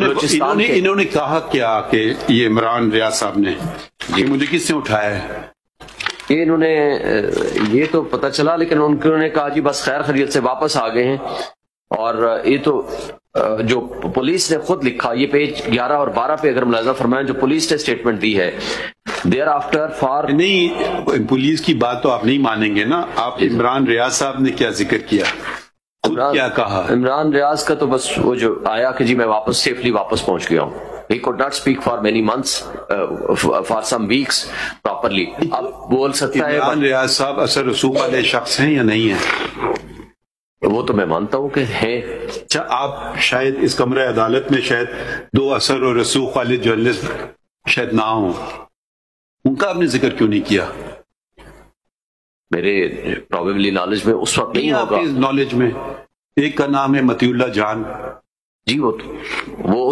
انہوں نے کہا کیا کہ یہ عمران ریاض صاحب نے مجھے کس سے اٹھایا ہے؟ انہوں نے یہ تو پتہ چلا، لیکن انہوں نے کہا جی بس خیر خیریت سے واپس آ گئے ہیں. اور یہ تو جو پولیس نے خود لکھا، یہ پیج 11 اور 12 پہ اگر ملاحظہ فرمائیں جو پولیس نے اسٹیٹمنٹ دی ہے دیر آفٹر فار. نہیں، پولیس کی بات تو آپ نہیں مانیں گے نا. آپ عمران ریاض صاحب نے کیا ذکر کیا، کیا کہا؟ عمران ریاض کا تو بس وہ جو آیا کہ جی میں واپس سیفلی واپس پہنچ گیا ہوں. He could not speak for many months, for some weeks properly. اب بول سکتا ہے. عمران ریاض صاحب اثر رسوخ والے شخص ہیں یا نہیں ہیں؟ وہ تو میں مانتا ہوں کہ ہیں. اچھا، آپ شاید اس کمرہ عدالت میں شاید 2 اثر اور رسوخ والے جرنلسٹ شاید نہ ہوں، ان کا آپ نے ذکر کیوں نہیں کیا؟ میرے پروبیبلی نالج میں اس وقت نہیں ہوگا. آپ کی نالج میں ایک کا نام ہے مطیع اللہ جان. جی وہ